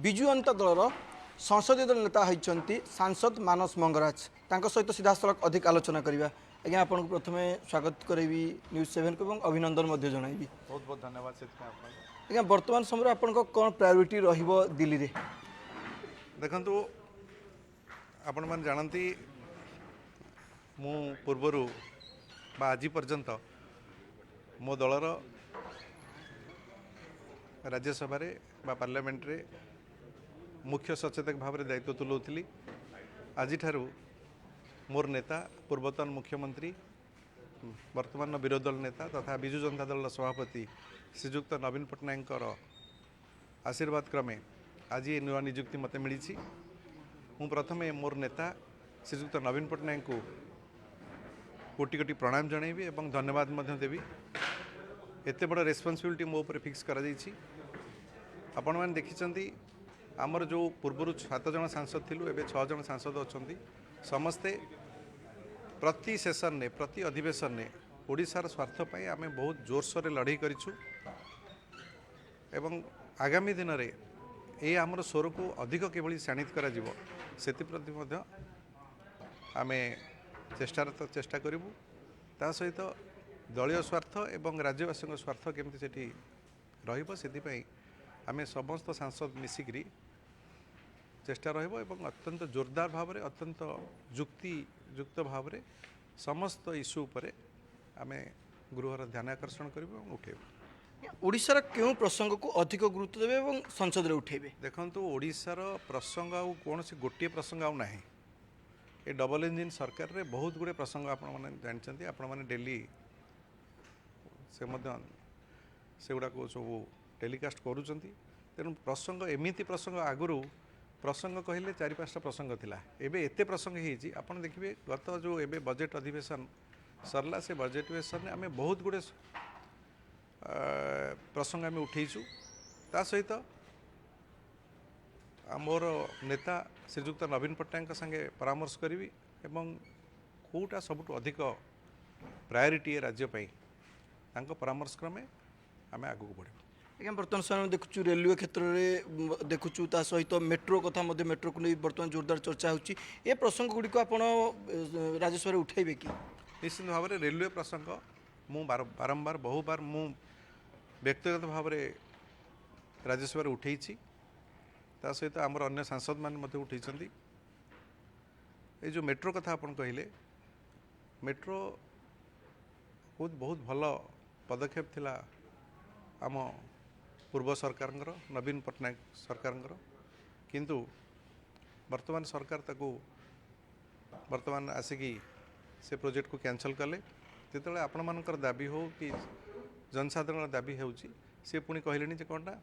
विजु जनता दलर संसदीय दल नेता होती सांसद मानस मंगराज सहित सीधासलख अधिक आलोचना करवा। आज्ञा आपको प्रथम स्वागत करी न्यूज7 को अभिनंदन जनइबी। बहुत बहुत धन्यवाद। आज्ञा वर्तमान समय आप कौन प्रायोरीटी दिल्ली रे? देखु आपण मैंने जानती मु पूर्वर आज पर्यंत मो दलर राज्यसभा पार्लियामेंट रे मुख्य सचेतक भाव में दायित्व तुलाऊली। आज मोर नेता पूर्वतन मुख्यमंत्री वर्तमान विरोधी दल नेता तथा विजु जनता दल सभापति श्रीजुक्त नवीन पट्टनायक आशीर्वाद क्रमे आज ये नुआ निजुक्ति मत मिली। मु प्रथमे मोर नेता श्रीजुक्त नवीन पट्टनायक को कोटि कोटि प्रणाम जनइबी और धन्यवाद देवी। एते बड़ रेस्पॉन्सिबिलिटी मो ऊपर फिक्स करा जाइछि। आपण मैंने देखिछंती आमर जो पूर्वर 7 जन सांसद थिलु एबे 6 जन सांसद अछंती। समस्ते प्रति सेशन ने प्रति अधिवेशन ने ओडिशार स्वार्थ पाई आमे बहुत जोरसोर लड़ाई करिछु एवं आगामी दिन रे ए आमर स्वर को अधिक केवली शाणित करा जिवो सेति प्रति मध्य आमे चेष्टा करिवु। ता सहित दलीय स्वार्थ एवं राज्यवासी स्वार्थ केमती सेठी रहिबो सेति पई आमे समस्त सांसद मिसिकरी चेष्टा रहिबो एवं अत्यंत जोरदार भाव में अत्यंत युक्तियुक्त भाव में समस्त इश्यू उपर आमे गृहर ध्यान आकर्षण करिबो एवं उठेबो। ओडिशार क्यों प्रसंग को अधिक गुरुत्व देबे एवं संसद रे उठेबे? देखंतु ओडिशार प्रसंग आउ कोनोसी गोटे प्रसंग आउ नाही। ए डबल इंजिन सरकार रे बहुत गुडे प्रसंग आपण माने जानचंती। आपण माने डेली से मध्य सेगुडा को सब टेलीकास्ट करूचंती। तेणु प्रसंग एमिति प्रसंग आगुरु प्रसंग कहले 4-5टा प्रसंग थिला। एबे एते प्रसंग हेजी आपण देखिबे गत जो एबे बजेट अधिवेशन सरला से बजेट अधिवेशन आमे बहुत गुडे प्रसंग आमे उठेइछु। ता सहित आमर नेता श्रीजुक्त नवीन पट्टनायक संगे परामर्श करी एवं कोटा सबुठ अधिक प्रायोरीटी राज्य पाई तांको परामर्श क्रमे आमे आगु बढ़िबो। आज्ञा बर्तमान समय देखु रेलवे क्षेत्र में देखु सहित मेट्रो कथा मेट्रो को नहीं बर्तमान जोरदार चर्चा होची। ए प्रसंग गुड़िक आप राज्यसभा उठेबे कि? निश्चित भाव में रेलवे प्रसंग मु बारंबार बहुबार मु व्यक्तिगत भाव में राज्यसभा उठेइछि। ता सहित आमर अन्य सांसद मान मते उठेइछंती। ए जो मेट्रो कथा आपन कहिले मेट्रो बहुत भल पदक्षेप थिला आम पूर्व सरकार नवीन पट्टनायक सरकार किंतु वर्तमान सरकार ताकू वर्तमान आसिकी से प्रोजेक्ट को कैंसल कले। जिते आपण मानकर दाबी हो कि जनसाधारण दाबी होउची से पुणी कहले जे कोनटा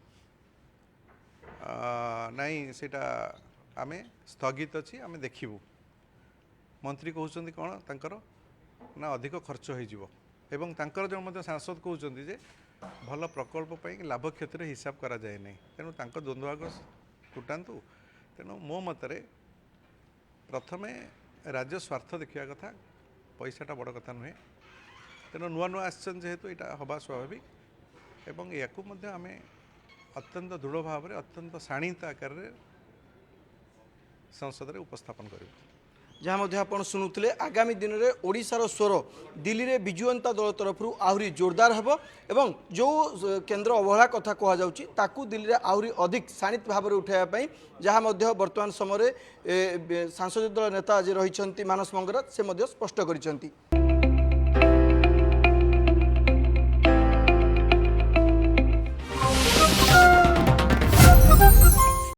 नाई सेटा आमे स्थगित अछि आमे देखिबू। मंत्री कहउचंदी कोन तांकर ना अधिक खर्च होई जिवो एवं तांकर जो मध्य सांसद कहउचंदी जे भल प्रकल्प पाई लाभ क्षेत्र हिसाब करा जाए नहीं। तेणु तांको द्वंद्वभाग टुटातु। तेणु मो मतरे प्रथमे राज्य स्वार्थ देखा कथा पैसाटा बड़ कथा नुहे। तेणु नुआ नुआ आसन जेहेतु यहाँ हवा स्वाभाविक एवं या आमे अत्यंत दृढ़ भाव में अत्यंत शाणित आकार संसद में उपस्थापन करूँ। जहाँ मध्य आपण शुणुले आगामी दिन में ओडिशार स्वर दिल्ली रे विजु जनता दल तरफ आहरी जोरदार हेबो एवं जो केंद्र अवहेला कथा कह जाउची ताकू दिल्ली रे आहरी अधिक शाणित भाव में उठाइबा पई जहाँ मध्य वर्तमान समय सांसदीय दल नेता आज रहिछंती मानस मंगराज से मध्य स्पष्ट करिछंती।